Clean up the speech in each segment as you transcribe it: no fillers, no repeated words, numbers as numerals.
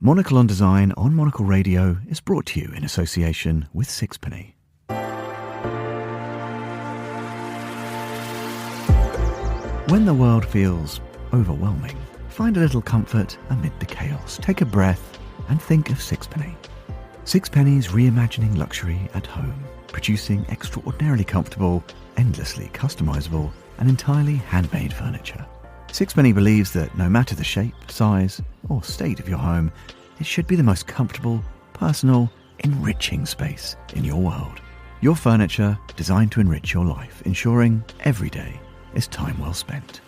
Monocle on Design on Monocle Radio is brought to you in association with Sixpenny. When the world feels overwhelming, find a little comfort amid the chaos. Take a breath and think of Sixpenny. Sixpenny's reimagining luxury at home, producing extraordinarily comfortable, endlessly customizable, and entirely handmade furniture. Sixpenny believes that no matter the shape, size, or state of your home, it should be the most comfortable, personal, enriching space in your world. Your furniture designed to enrich your life, ensuring every day is time well spent.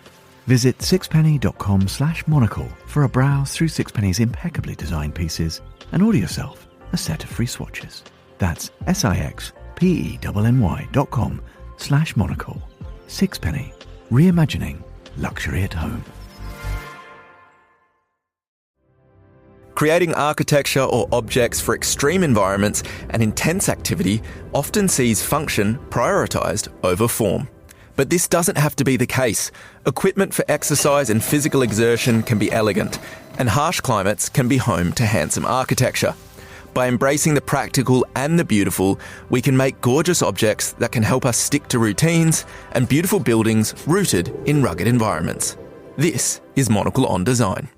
Visit sixpenny.com/monocle for a browse through Sixpenny's impeccably designed pieces and order yourself a set of free swatches. That's sixpenny.com/monocle. Sixpenny, reimagining luxury at home. Creating architecture or objects for extreme environments and intense activity often sees function prioritised over form. But this doesn't have to be the case. Equipment for exercise and physical exertion can be elegant, and harsh climates can be home to handsome architecture. By embracing the practical and the beautiful, we can make gorgeous objects that can help us stick to routines and beautiful buildings rooted in rugged environments. This is Monocle on Design.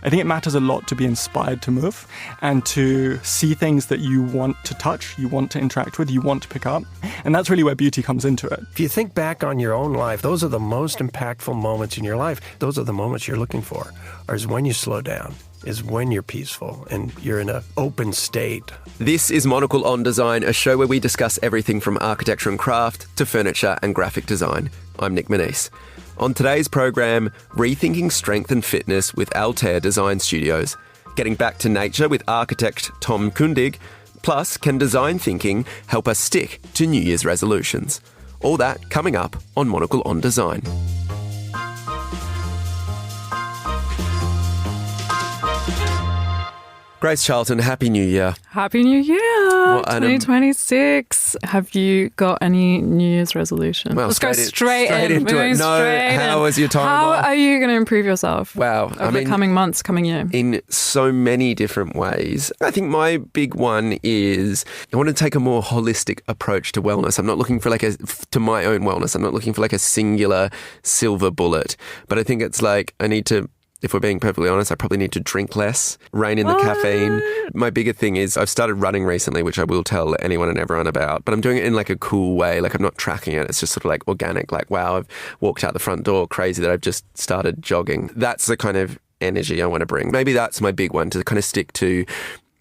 I think it matters a lot to be inspired to move and to see things that you want to touch, you want to interact with, you want to pick up. And that's really where beauty comes into it. If you think back on your own life, those are the most impactful moments in your life. Those are the moments you're looking for, or is when you slow down, is when you're peaceful and you're in an open state. This is Monocle on Design, a show where we discuss everything from architecture and craft to furniture and graphic design. I'm Nick Manise. On today's program, rethinking strength and fitness with Altere Studios, getting back to nature with architect Tom Kundig, plus can design thinking help us stick to New Year's resolutions? All that coming up on Monocle on Design. Grace Charlton, Happy New Year. Happy New Year, 2026. Have you got any New Year's resolutions? Well, Let's go straight into it. No, how was your time How off? are you going to improve yourself? Wow. Over the coming months, coming year? In so many different ways. I think my big one is I want to take a more holistic approach to wellness. I'm not looking for to my own wellness. I'm not looking for a singular silver bullet. But I think it's I need to, if we're being perfectly honest, I probably need to drink less, rein in the caffeine. My bigger thing is I've started running recently, which I will tell anyone and everyone about, but I'm doing it in a cool way. I'm not tracking it. It's just sort of organic. Wow, I've walked out the front door. Crazy that I've just started jogging. That's the kind of energy I want to bring. Maybe that's my big one, to kind of stick to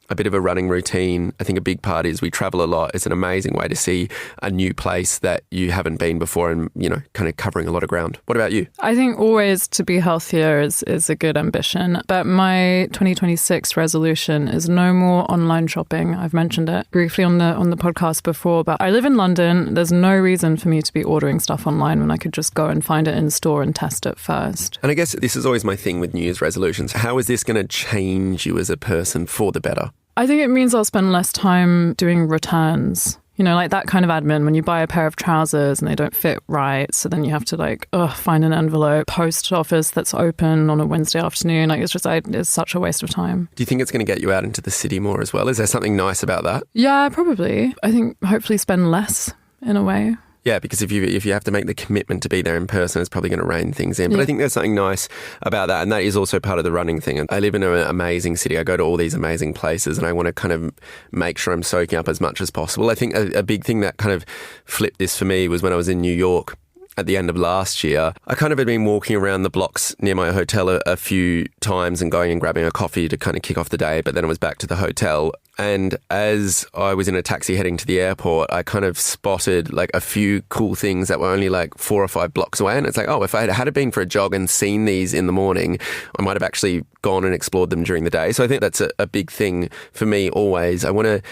a bit of a running routine. I think a big part is we travel a lot. It's an amazing way to see a new place that you haven't been before and, kind of covering a lot of ground. What about you? I think always to be healthier is a good ambition. But my 2026 resolution is no more online shopping. I've mentioned it briefly on the podcast before, but I live in London. There's no reason for me to be ordering stuff online when I could just go and find it in store and test it first. And I guess this is always my thing with New Year's resolutions. How is this going to change you as a person for the better? I think it means I'll spend less time doing returns. That kind of admin when you buy a pair of trousers and they don't fit right. So then you have to find an envelope, post office that's open on a Wednesday afternoon. It's such a waste of time. Do you think it's going to get you out into the city more as well? Is there something nice about that? Yeah, probably. I think hopefully spend less in a way. Yeah, because if you have to make the commitment to be there in person, it's probably going to rein things in. But I think there's something nice about that, and that is also part of the running thing. I live in an amazing city. I go to all these amazing places, and I want to kind of make sure I'm soaking up as much as possible. I think a big thing that kind of flipped this for me was when I was in New York at the end of last year. I kind of had been walking around the blocks near my hotel a few times and going and grabbing a coffee to kind of kick off the day, but then I was back to the hotel. And as I was in a taxi heading to the airport, I kind of spotted a few cool things that were only 4 or 5 blocks away. And it's if I had been for a jog and seen these in the morning, I might have actually gone and explored them during the day. So I think that's a big thing for me always. I want to,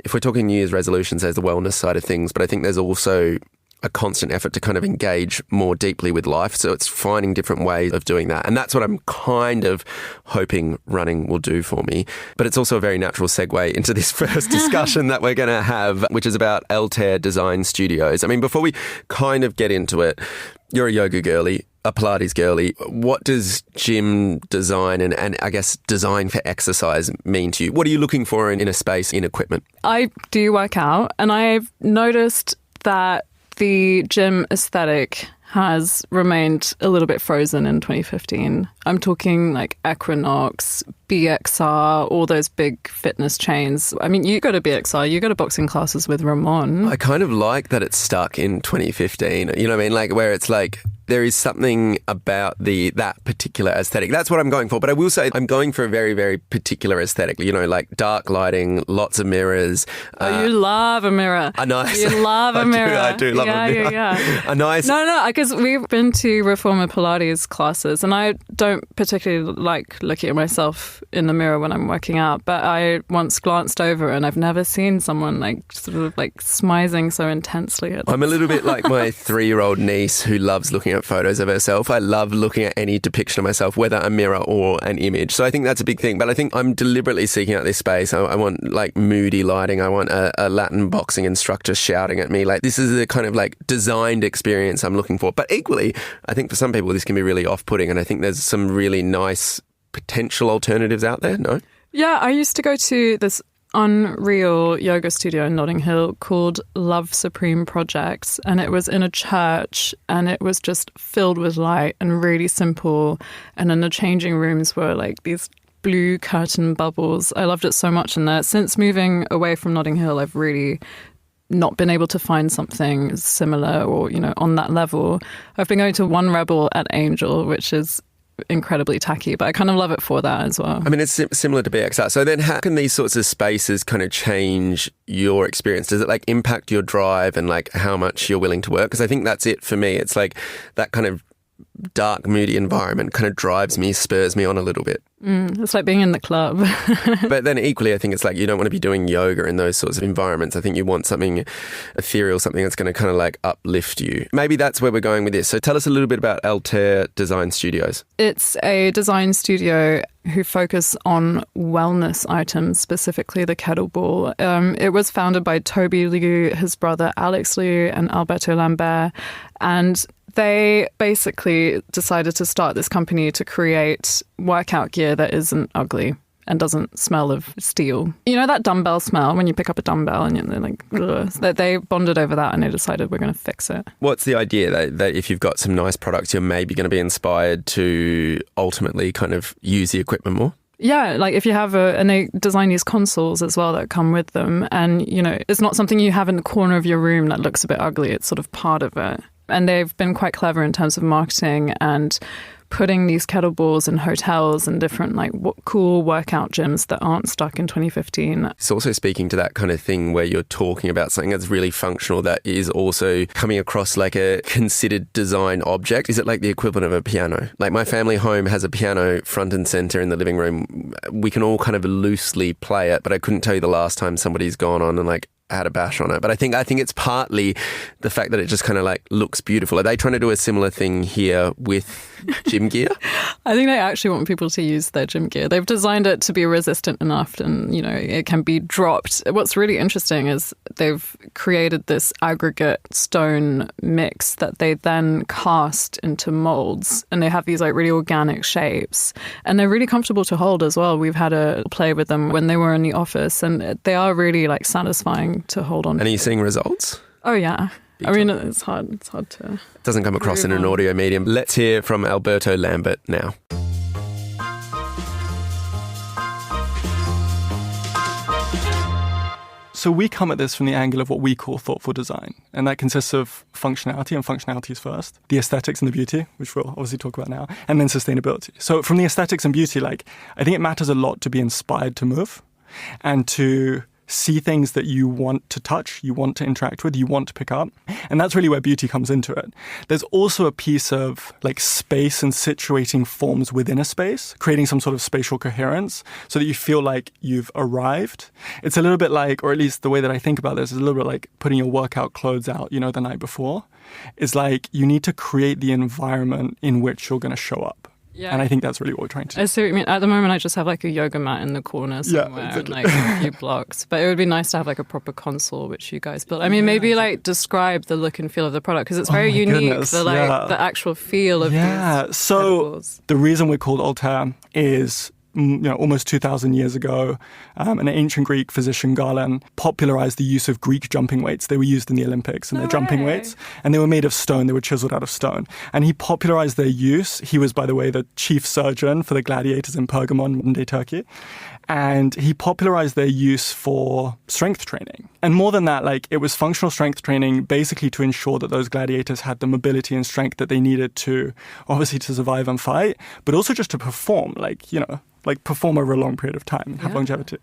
if we're talking New Year's resolutions, there's the wellness side of things, but I think there's also a constant effort to kind of engage more deeply with life. So it's finding different ways of doing that. And that's what I'm kind of hoping running will do for me. But it's also a very natural segue into this first discussion that we're going to have, which is about Altere Design Studios. I mean, before we kind of get into it, you're a yoga girly, a Pilates girly. What does gym design and I guess design for exercise mean to you? What are you looking for in a space, in equipment? I do work out, and I've noticed that the gym aesthetic has remained a little bit frozen in 2015. I'm talking like Equinox, BXR, all those big fitness chains. I mean, you go to BXR, you go to boxing classes with Ramon. I kind of like that it's stuck in 2015. You know what I mean? Like where it's like there is something about that particular aesthetic. That's what I'm going for. But I will say I'm going for a very, very particular aesthetic. You know, like dark lighting, lots of mirrors. You love a mirror. A nice. You love a mirror. I do love a mirror. Yeah. A nice. No, because we've been to Reformer Pilates classes, and I don't particularly like looking at myself in the mirror when I'm working out. But I once glanced over, and I've never seen someone like sort of like smizing so intensely. I'm a little bit like my 3-year-old niece who loves looking at photos of herself. I love looking at any depiction of myself, whether a mirror or an image. So I think that's a big thing. But I think I'm deliberately seeking out this space. I want like moody lighting. I want a Latin boxing instructor shouting at me. Like this is the kind of like designed experience I'm looking for. But equally, I think for some people this can be really off-putting. And I think there's some really nice potential alternatives out there. No? Yeah, I used to go to this unreal yoga studio in Notting Hill called Love Supreme Projects, and it was in a church, and it was just filled with light and really simple, and then the changing rooms were like these blue curtain bubbles. I loved it so much in there. Since moving away from Notting Hill, I've really not been able to find something similar or, you know, on that level. I've been going to One Rebel at Angel, which is incredibly tacky, but I kind of love it for that as well. I mean, it's similar to BXR. So then how can these sorts of spaces kind of change your experience? Does it like impact your drive and like how much you're willing to work? Because I think that's it for me. It's like that kind of dark, moody environment kind of drives me, spurs me on a little bit. It's like being in the club. But then equally, I think it's like you don't want to be doing yoga in those sorts of environments. I think you want something ethereal, something that's going to kind of like uplift you. Maybe that's where we're going with this. So tell us a little bit about Altere Design Studios. It's a design studio who focus on wellness items, specifically the kettlebell. It was founded by Toby Liu, his brother Alex Liu, and Alberto Lambert. And they basically decided to start this company to create workout gear that isn't ugly and doesn't smell of steel. You know that dumbbell smell when you pick up a dumbbell and you're like, ugh. They bonded over that and they decided we're going to fix it. What's the idea that if you've got some nice products, you're maybe going to be inspired to ultimately kind of use the equipment more? Yeah, like if you have and they design these consoles as well that come with them. And, you know, it's not something you have in the corner of your room that looks a bit ugly. It's sort of part of it. And they've been quite clever in terms of marketing and putting these kettlebells in hotels and different like cool workout gyms that aren't stuck in 2015. It's also speaking to that kind of thing where you're talking about something that's really functional that is also coming across like a considered design object. Is it like the equivalent of a piano? Like my family home has a piano front and center in the living room. We can all kind of loosely play it, but I couldn't tell you the last time somebody's gone on and like had a bash on it. But I think it's partly the fact that it just kind of like looks beautiful. Are they trying to do a similar thing here with gym gear? I think they actually want people to use their gym gear. They've designed it to be resistant enough and, you know, it can be dropped. What's really interesting is they've created this aggregate stone mix that they then cast into molds, and they have these like really organic shapes, and they're really comfortable to hold as well. We've had a play with them when they were in the office, and they are really like satisfying to hold on. And are you seeing results? Oh yeah. I mean, it's hard to... It doesn't come across in an audio medium. Let's hear from Alberto Lambert now. So we come at this from the angle of what we call thoughtful design, and that consists of functionality, and functionality is first, the aesthetics and the beauty, which we'll obviously talk about now, and then sustainability. So from the aesthetics and beauty, like, I think it matters a lot to be inspired to move and to see things that you want to touch, you want to interact with, you want to pick up. And that's really where beauty comes into it. There's also a piece of like space and situating forms within a space, creating some sort of spatial coherence so that you feel like you've arrived. It's a little bit like, or at least the way that I think about this is a little bit like putting your workout clothes out, you know, the night before. It's like you need to create the environment in which you're going to show up. Yeah. And I think that's really what we're trying to do. I see what you mean. At the moment, I just have like a yoga mat in the corner somewhere, exactly. And like a few blocks. But it would be nice to have like a proper console, which you guys built. I mean, maybe like describe the look and feel of the product because it's very unique. Goodness, the actual feel of these so edibles. The reason we're called Altere is almost 2,000 years ago, an ancient Greek physician, Galen, popularized the use of Greek jumping weights. They were used in the Olympics, and they're jumping weights, and they were made of stone. They were chiseled out of stone. And he popularized their use. He was, by the way, the chief surgeon for the gladiators in Pergamon, modern-day Turkey. And he popularized their use for strength training. And more than that, like it was functional strength training basically to ensure that those gladiators had the mobility and strength that they needed to, obviously to survive and fight, but also just to perform, like perform over a long period of time and have longevity.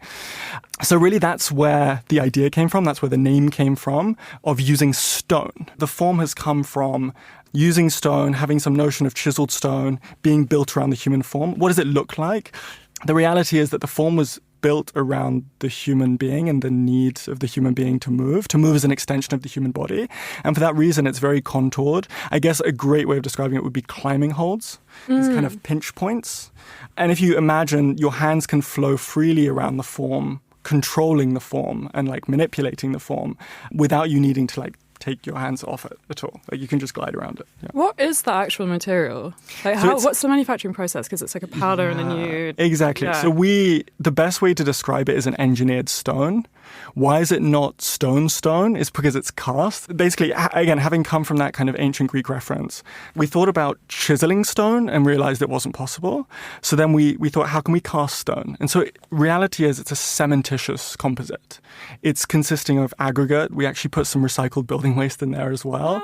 So really that's where the idea came from. That's where the name came from of using stone. The form has come from using stone, having some notion of chiseled stone, being built around the human form. What does it look like? The reality is that the form was built around the human being and the needs of the human being to move as an extension of the human body. And for that reason, it's very contoured. I guess a great way of describing it would be climbing holds. These kind of pinch points. And if you imagine your hands can flow freely around the form, controlling the form and like manipulating the form without you needing to like take your hands off it at all. Like you can just glide around it. Yeah. What is the actual material? Like what's the manufacturing process? Because it's like a powder and then you... Exactly. Yeah. So the best way to describe it is an engineered stone. Why is it not stone? It's because it's cast. Basically, again, having come from that kind of ancient Greek reference, we thought about chiseling stone and realized it wasn't possible. So then we thought, how can we cast stone? And so reality is it's a cementitious composite. It's consisting of aggregate. We actually put some recycled building waste in there as well.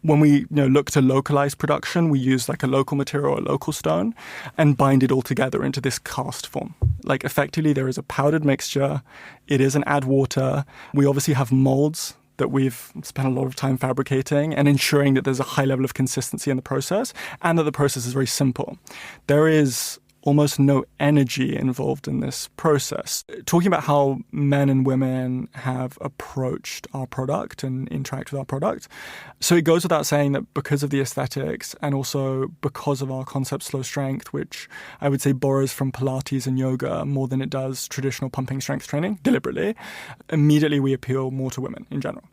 When we look to localize production, we use like a local material or a local stone and bind it all together into this cast form. Like effectively, there is a powdered mixture. It is an add water. We obviously have molds that we've spent a lot of time fabricating and ensuring that there's a high level of consistency in the process and that the process is very simple. There is almost no energy involved in this process. Talking about how men and women have approached our product and interact with our product. So it goes without saying that because of the aesthetics and also because of our concept slow strength, which I would say borrows from Pilates and yoga more than it does traditional pumping strength training, deliberately, immediately we appeal more to women in general.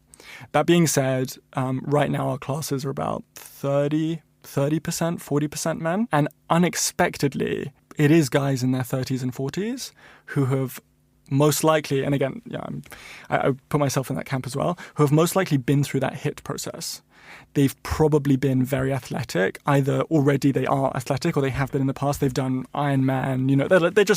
That being said, right now our classes are about 30%, 40% men. And unexpectedly, it is guys in their 30s and 40s who have most likely, and again, I put myself in that camp as well, who have most likely been through that HIIT process. They've probably been very athletic. Either already they are athletic or they have been in the past. They've done Ironman.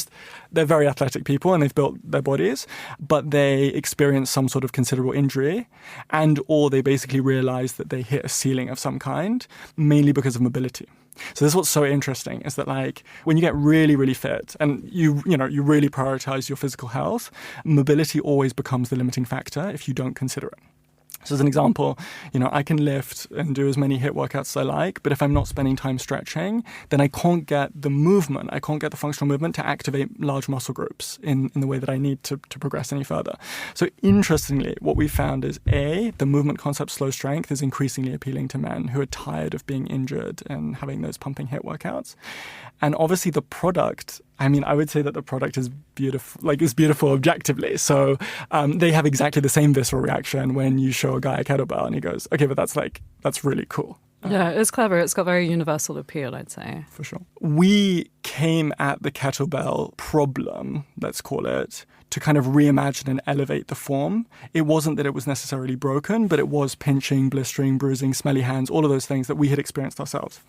They're very athletic people and they've built their bodies, but they experience some sort of considerable injury and or they basically realize that they hit a ceiling of some kind, mainly because of mobility. So this is what's so interesting is that like when you get really, really fit and you really prioritize your physical health, mobility always becomes the limiting factor if you don't consider it. So as an example, I can lift and do as many HIIT workouts as I like, but if I'm not spending time stretching, then I can't get the movement, I can't get the functional movement to activate large muscle groups in the way that I need to progress any further. So interestingly, what we found is the movement concept slow strength is increasingly appealing to men who are tired of being injured and having those pumping HIIT workouts. And obviously the product, I would say that the product is beautiful, like it's beautiful objectively. So they have exactly the same visceral reaction when you show a guy a kettlebell and he goes, okay, but that's really cool. Yeah, it's clever. It's got very universal appeal, I'd say. For sure. We came at the kettlebell problem, let's call it, to kind of reimagine and elevate the form. It wasn't that it was necessarily broken, but it was pinching, blistering, bruising, smelly hands, all of those things that we had experienced ourselves.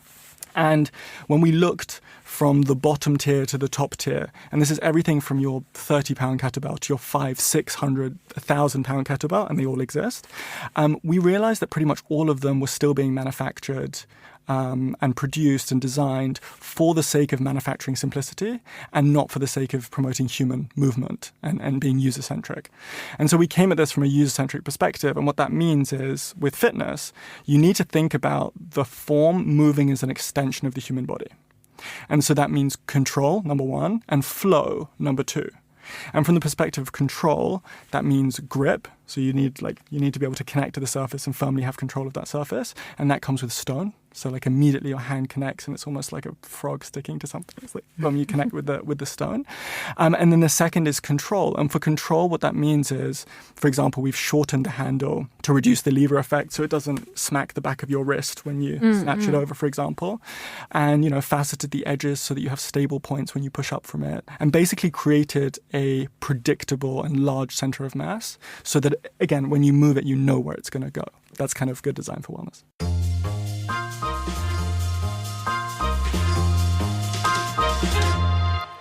And when we looked from the bottom tier to the top tier, and this is everything from your 30-pound kettlebell to your 500, 600, 1,000-pound kettlebell, and they all exist, we realized that pretty much all of them were still being manufactured and produced and designed for the sake of manufacturing simplicity and not for the sake of promoting human movement and being user-centric. And so we came at this from a user-centric perspective. And what that means is, with fitness, you need to think about the form moving as an extension of the human body. And so that means control, number one, and flow, number two. And from the perspective of control, that means grip. So you need to be able to connect to the surface and firmly have control of that surface. And that comes with stone. So like immediately your hand connects and it's almost like a frog sticking to something. It's like you connect with the stone. And then the second is control. And for control, what that means is, for example, we've shortened the handle to reduce the lever effect so it doesn't smack the back of your wrist when you snatch it over, for example. And, faceted the edges so that you have stable points when you push up from it. And basically created a predictable and large center of mass so that, again, when you move it, you know where it's going to go. That's kind of good design for wellness.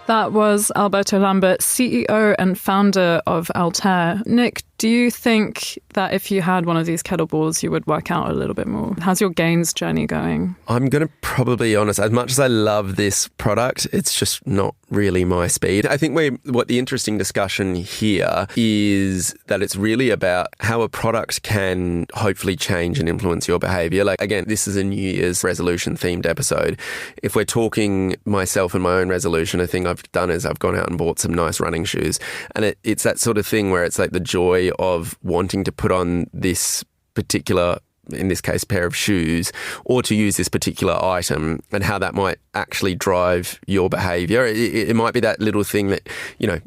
That was Alberto Lambert, CEO and founder of Altere. Nick, do you think that if you had one of these kettlebells, you would work out a little bit more? How's your gains journey going? I'm going to probably be honest. As much as I love this product, it's just not really my speed. I think what the interesting discussion here is that it's really about how a product can hopefully change and influence your behavior. Like, again, this is a New Year's resolution themed episode. If we're talking myself and my own resolution, a thing I've done is I've gone out and bought some nice running shoes. And it's that sort of thing where it's like the joy of wanting to put on this particular, in this case, pair of shoes, or to use this particular item, and how that might actually drive your behaviour. It might be that little thing that,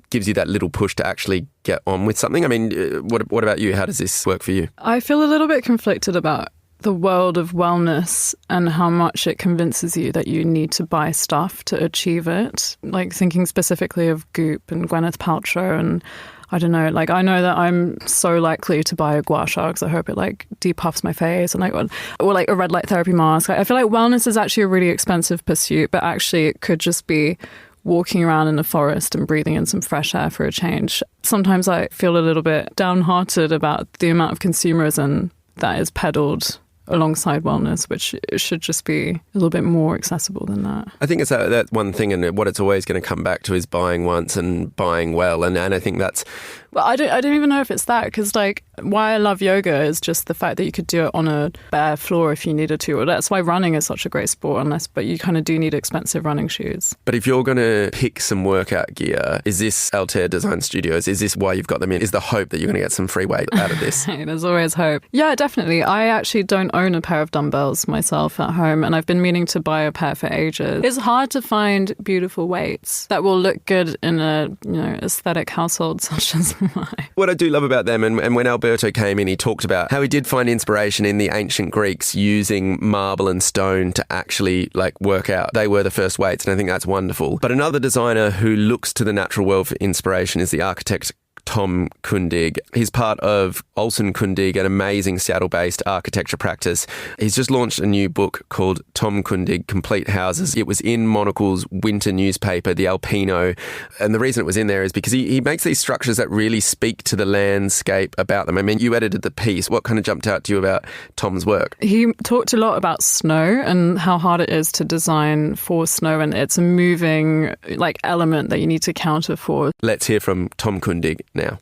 gives you that little push to actually get on with something. I mean, what about you? How does this work for you? I feel a little bit conflicted about the world of wellness and how much it convinces you that you need to buy stuff to achieve it. Like thinking specifically of Goop and Gwyneth Paltrow and I don't know, I know that I'm so likely to buy a gua sha because I hope it depuffs my face and or a red light therapy mask. I feel like wellness is actually a really expensive pursuit, but actually it could just be walking around in the forest and breathing in some fresh air for a change. Sometimes I feel a little bit downhearted about the amount of consumerism that is peddled alongside wellness, which should just be a little bit more accessible than that. I think it's that one thing, and what it's always going to come back to is buying once and buying well. And I think that's... Well, I don't even know if it's that, because why I love yoga is just the fact that you could do it on a bare floor if you needed to. Or that's why running is such a great sport, but you kind of do need expensive running shoes. But if you're going to pick some workout gear, is this Altere Design Studios? Is this why you've got them in? Is the hope that you're going to get some free weight out of this? There's always hope. Yeah, definitely. I actually don't own a pair of dumbbells myself at home, and I've been meaning to buy a pair for ages. It's hard to find beautiful weights that will look good in a aesthetic household such as mine. What I do love about them, and when Alberto came in, he talked about how he did find inspiration in the ancient Greeks using marble and stone to actually work out. They were the first weights, and I think that's wonderful. But another designer who looks to the natural world for inspiration is the architect Tom Kundig. He's part of Olsen Kundig, an amazing Seattle-based architecture practice. He's just launched a new book called Tom Kundig, Complete Houses. It was in Monocle's winter newspaper, the Alpino. And the reason it was in there is because he makes these structures that really speak to the landscape about them. I mean, you edited the piece. What kind of jumped out to you about Tom's work? He talked a lot about snow and how hard it is to design for snow, and it's a moving element that you need to counter for. Let's hear from Tom Kundig now.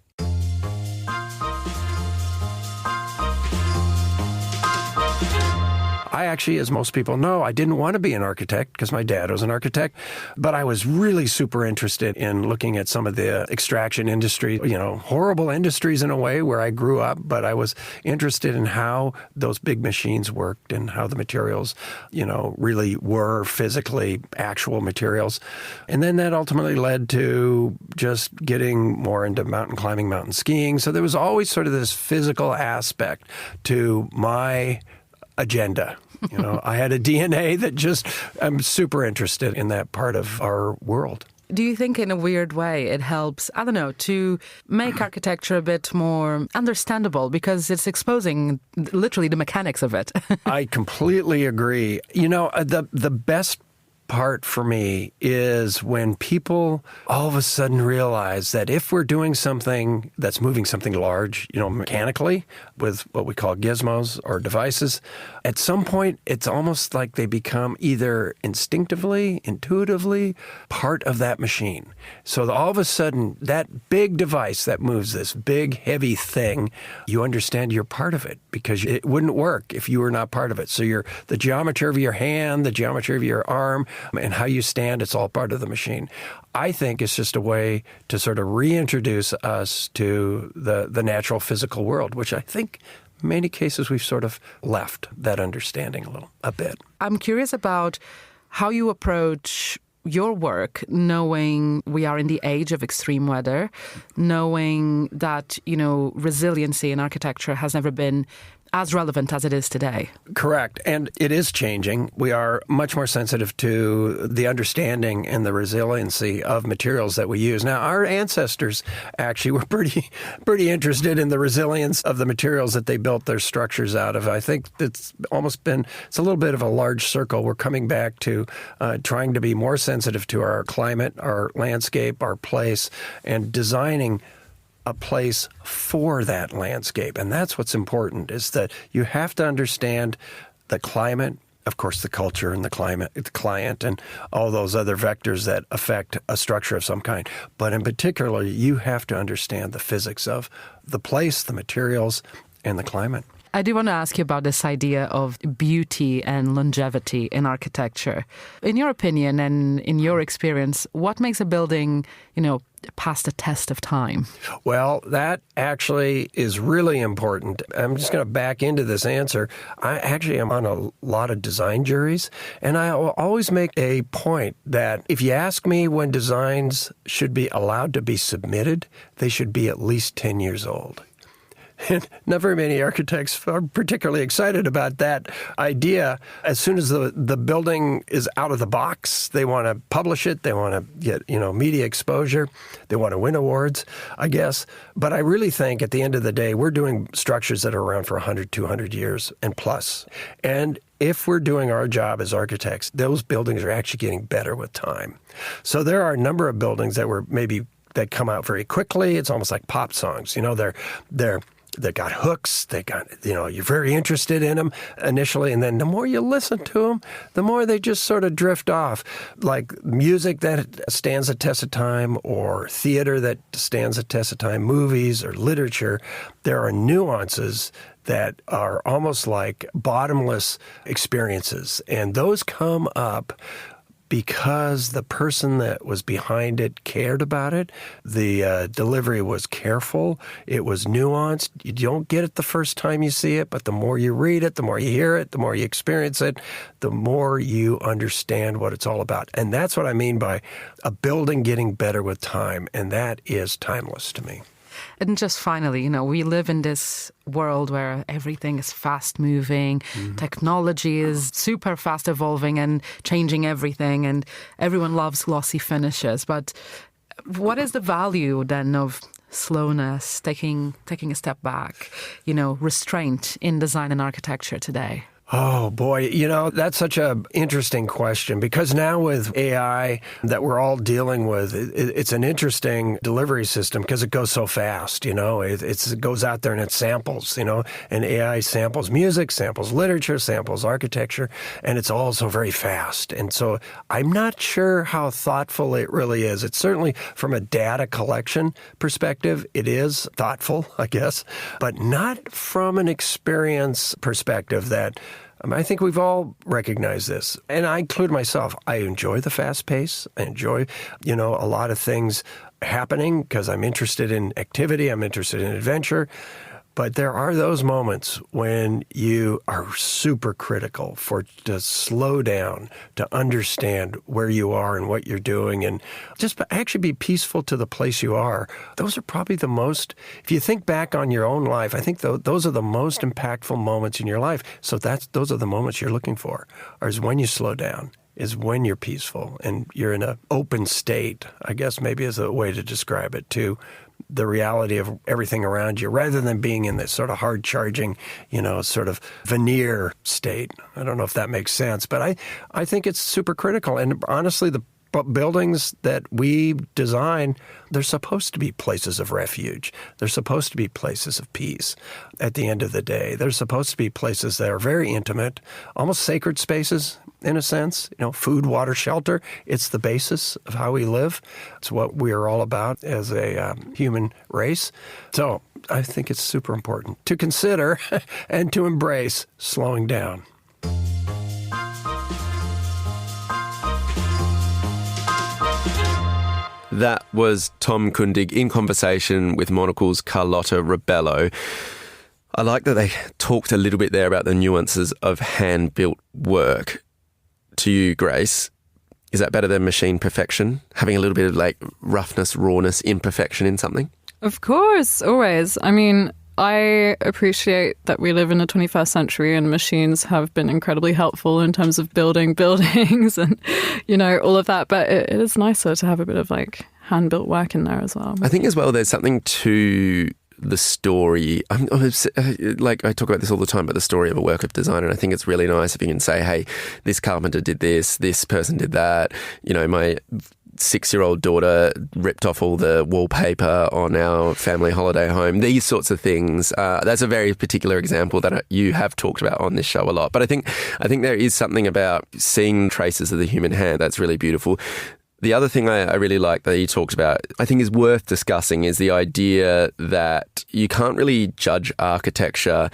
I actually, as most people know, I didn't want to be an architect because my dad was an architect, but I was really super interested in looking at some of the extraction industry, horrible industries in a way where I grew up, but I was interested in how those big machines worked and how the materials, really were physically actual materials. And then that ultimately led to just getting more into mountain climbing, mountain skiing. So there was always sort of this physical aspect to my agenda. I had a DNA that I'm super interested in that part of our world. Do you think in a weird way it helps, to make architecture a bit more understandable because it's exposing literally the mechanics of it? I completely agree. The best part for me is when people all of a sudden realize that if we're doing something that's moving something large, mechanically with what we call gizmos or devices, at some point it's almost like they become either instinctively, intuitively part of that machine. So all of a sudden that big device that moves this big, heavy thing, you understand you're part of it because it wouldn't work if you were not part of it. So the geometry of your hand, the geometry of your arm, and how you stand, it's all part of the machine. I think it's just a way to sort of reintroduce us to the natural physical world, which I think in many cases we've sort of left that understanding a bit. I'm curious about how you approach your work, knowing we are in the age of extreme weather, knowing that, resiliency in architecture has never been as relevant as it is today. Correct. And it is changing. We are much more sensitive to the understanding and the resiliency of materials that we use. Now, our ancestors actually were pretty interested in the resilience of the materials that they built their structures out of. I think it's a little bit of a large circle. We're coming back to trying to be more sensitive to our climate, our landscape, our place, and designing a place for that landscape. And that's what's important, is that you have to understand the climate, of course, the culture and the climate, the client, and all those other vectors that affect a structure of some kind. But in particular, you have to understand the physics of the place, the materials, and the climate. I do want to ask you about this idea of beauty and longevity in architecture. In your opinion and in your experience, what makes a building, pass the test of time? Well, that actually is really important. I'm just going to back into this answer. I actually am on a lot of design juries, and I always make a point that if you ask me when designs should be allowed to be submitted, they should be at least 10 years old. And not very many architects are particularly excited about that idea. As soon as the building is out of the box, they want to publish it. They want to get, media exposure. They want to win awards, I guess. But I really think at the end of the day, we're doing structures that are around for 100, 200 years and plus. And if we're doing our job as architects, those buildings are actually getting better with time. So there are a number of buildings that come out very quickly. It's almost like pop songs. They got hooks. They got, you're very interested in them initially. And then the more you listen to them, the more they just sort of drift off. Like music that stands the test of time, or theater that stands the test of time, movies or literature. There are nuances that are almost like bottomless experiences. And those come up because the person that was behind it cared about it. The delivery was careful. It was nuanced. You don't get it the first time you see it, but the more you read it, the more you hear it, the more you experience it, the more you understand what it's all about. And that's what I mean by a building getting better with time, and that is timeless to me. And just finally, we live in this world where everything is fast moving, technology is super fast evolving and changing everything, and everyone loves glossy finishes. But what is the value then of slowness, taking a step back, restraint in design and architecture today? Oh, boy. That's such an interesting question, because now with AI that we're all dealing with, it's an interesting delivery system because it goes so fast. It goes out there and it samples, and AI samples music, samples literature, samples architecture, and it's all so very fast. And so I'm not sure how thoughtful it really is. It's certainly from a data collection perspective, it is thoughtful, I guess, but not from an experience perspective that I think we've all recognized this, and I include myself. I enjoy the fast pace. I enjoy, a lot of things happening because I'm interested in activity. I'm interested in adventure. But there are those moments when you are super critical to slow down, to understand where you are and what you're doing, and just actually be peaceful to the place you are. Those are probably the most, if you think back on your own life, I think those are the most impactful moments in your life. So those are the moments you're looking for, is when you slow down, is when you're peaceful and you're in an open state, I guess maybe is a way to describe it, to the reality of everything around you rather than being in this sort of hard-charging, sort of veneer state. I don't know if that makes sense, but I think it's super critical. And honestly, the buildings that we design, they're supposed to be places of refuge. They're supposed to be places of peace at the end of the day. They're supposed to be places that are very intimate, almost sacred spaces in a sense. Food, water, shelter, it's the basis of how we live. It's what we're all about as a human race. So I think it's super important to consider and to embrace slowing down. That was Tom Kundig in conversation with Monocle's Carlotta Rebello. I like that they talked a little bit there about the nuances of hand-built work. To you, Grace, is that better than machine perfection? Having a little bit of like roughness, rawness, imperfection in something? Of course, always. I mean, I appreciate that we live in the 21st century and machines have been incredibly helpful in terms of building buildings and, all of that. But it is nicer to have a bit of like hand-built work in there as well. I think as well there's something to the story. I talk about this all the time, but the story of a work of design. And I think it's really nice if you can say, hey, this carpenter did this person did that. My 6-year-old daughter ripped off all the wallpaper on our family holiday home. These sorts of things. That's a very particular example that you have talked about on this show a lot. But I think there is something about seeing traces of the human hand that's really beautiful. The other thing I really like that you talked about, I think is worth discussing, is the idea that you can't really judge architecture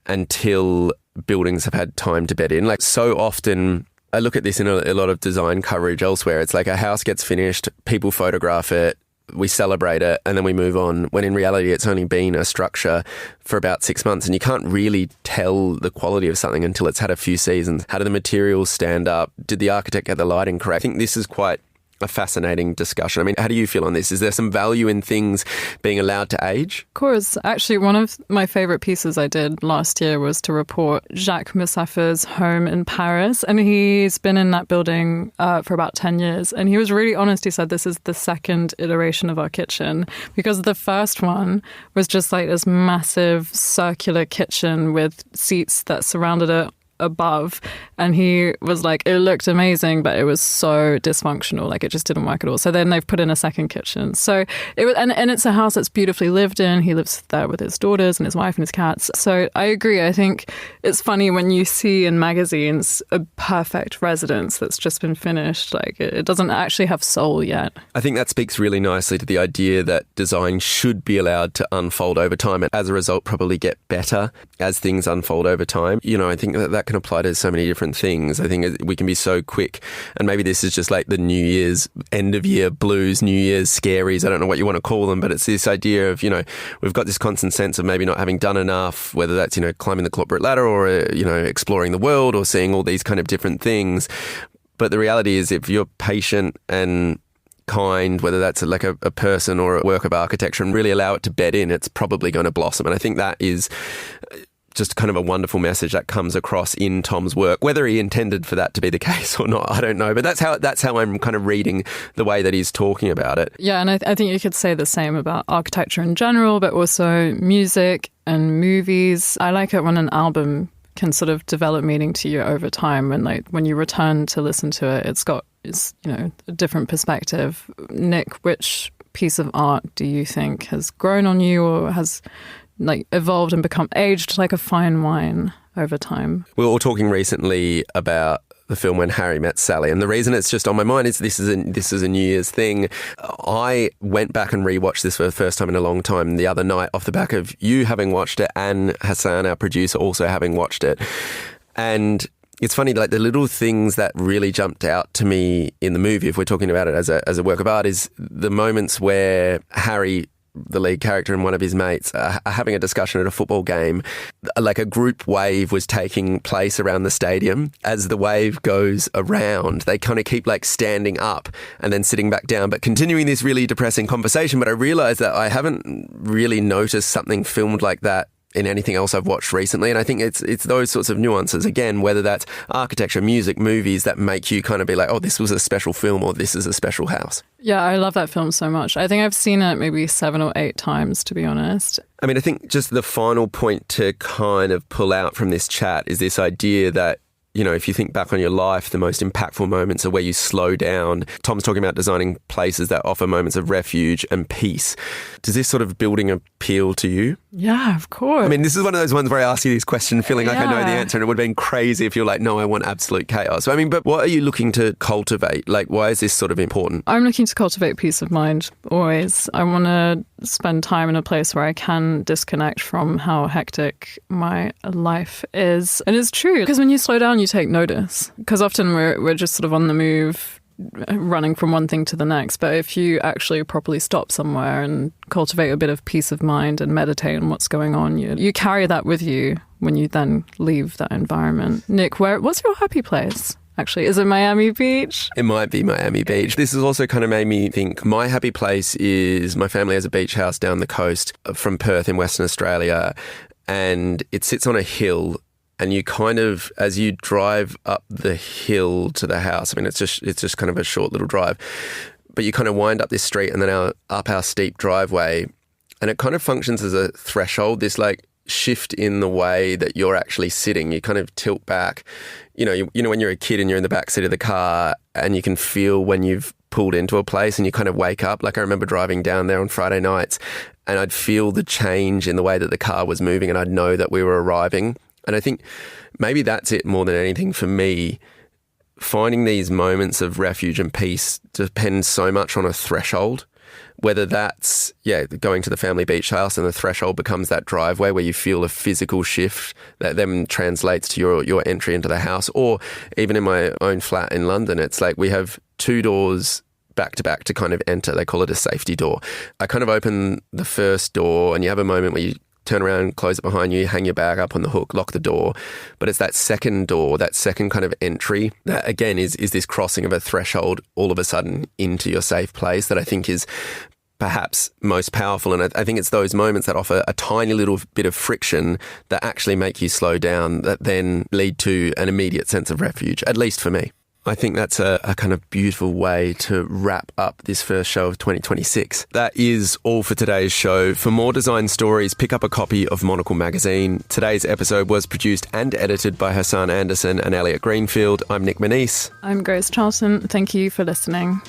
until buildings have had time to bed in. Like so often, I look at this in a lot of design coverage elsewhere. It's like a house gets finished, people photograph it, we celebrate it, and then we move on, when in reality it's only been a structure for about 6 months, and you can't really tell the quality of something until it's had a few seasons. How do the materials stand up? Did the architect get the lighting correct? I think this is quite a fascinating discussion. I mean, how do you feel on this? Is there some value in things being allowed to age? Of course. Actually, one of my favourite pieces I did last year was to report Jacques Mussafer's home in Paris. And he's been in that building for about 10 years. And he was really honest. He said, this is the second iteration of our kitchen, because the first one was just like this massive circular kitchen with seats that surrounded it above, and he was like, it looked amazing, but it was so dysfunctional, like it just didn't work at all. So then they've put in a second kitchen. So it was, and it's a house that's beautifully lived in. He lives there with his daughters and his wife and his cats. So I agree. I think it's funny when you see in magazines a perfect residence that's just been finished, like it doesn't actually have soul yet. I think that speaks really nicely to the idea that design should be allowed to unfold over time, and as a result probably get better as things unfold over time. I think that can apply to so many different things. I think we can be so quick, and maybe this is just like the New Year's end of year blues, New Year's scaries, I don't know what you want to call them, but it's this idea of, we've got this constant sense of maybe not having done enough, whether that's, climbing the corporate ladder or, exploring the world or seeing all these kind of different things. But the reality is, if you're patient and kind, whether that's like a person or a work of architecture, and really allow it to bed in, it's probably going to blossom. And I think that is just kind of a wonderful message that comes across in Tom's work. Whether he intended for that to be the case or not, I don't know. But that's how I'm kind of reading the way that he's talking about it. Yeah, and I think you could say the same about architecture in general, but also music and movies. I like it when an album can sort of develop meaning to you over time, and like when you return to listen to it, it's a different perspective. Nick, which piece of art do you think has grown on you or has like evolved and become aged like a fine wine over time? We were all talking recently about the film When Harry Met Sally, and the reason it's just on my mind is this is a New Year's thing. I went back and rewatched this for the first time in a long time the other night, off the back of you having watched it and Hassan, our producer, also having watched it. And it's funny, like the little things that really jumped out to me in the movie, if we're talking about it as a work of art, is the moments where Harry, the lead character, and one of his mates are having a discussion at a football game. Like a group wave was taking place around the stadium. As the wave goes around, they kind of keep like standing up and then sitting back down, but continuing this really depressing conversation. But I realised that I haven't really noticed something filmed like that in anything else I've watched recently. And I think it's those sorts of nuances, again, whether that's architecture, music, movies, that make you kind of be like, oh, this was a special film or this is a special house. Yeah, I love that film so much. I think I've seen it maybe 7 or 8 times, to be honest. I mean, I think just the final point to kind of pull out from this chat is this idea that, you know, if you think back on your life, the most impactful moments are where you slow down. Tom's talking about designing places that offer moments of refuge and peace. Does this sort of building appeal to you? Yeah, of course. I mean, this is one of those ones where I ask you this question feeling like I know the answer, and it would have been crazy if you're like, no, I want absolute chaos. I mean, but what are you looking to cultivate? Like, why is this sort of important? I'm looking to cultivate peace of mind, always. I want to spend time in a place where I can disconnect from how hectic my life is. And it's true, because when you slow down, you take notice. Because often we're just sort of on the move, running from one thing to the next. But if you actually properly stop somewhere and cultivate a bit of peace of mind and meditate on what's going on, you carry that with you when you then leave that environment. Nick, what's your happy place? Actually, is it Miami Beach? It might be Miami Beach. This has also kind of made me think my happy place is my family has a beach house down the coast from Perth in Western Australia, and it sits on a hill. And you kind of, as you drive up the hill to the house, I mean, it's just kind of a short little drive, but you kind of wind up this street and then up our steep driveway, and it kind of functions as a threshold, this like shift in the way that you're actually sitting. You kind of tilt back. You know when you're a kid and you're in the back seat of the car and you can feel when you've pulled into a place and you kind of wake up. Like I remember driving down there on Friday nights and I'd feel the change in the way that the car was moving and I'd know that we were arriving. And I think maybe that's it more than anything for me. Finding these moments of refuge and peace depends so much on a threshold, whether that's, going to the family beach house and the threshold becomes that driveway where you feel a physical shift that then translates to your entry into the house. Or even in my own flat in London, it's like we have 2 doors back to back to kind of enter. They call it a safety door. I kind of open the first door and you have a moment where you turn around, close it behind you, hang your bag up on the hook, lock the door. But it's that second door, that second kind of entry that again is this crossing of a threshold all of a sudden into your safe place that I think is perhaps most powerful. And I think it's those moments that offer a tiny little bit of friction that actually make you slow down, that then lead to an immediate sense of refuge, at least for me. I think that's a kind of beautiful way to wrap up this first show of 2026. That is all for today's show. For more design stories, pick up a copy of Monocle magazine. Today's episode was produced and edited by Hassan Anderson and Elliot Greenfield. I'm Nick Manise. I'm Grace Charlton. Thank you for listening.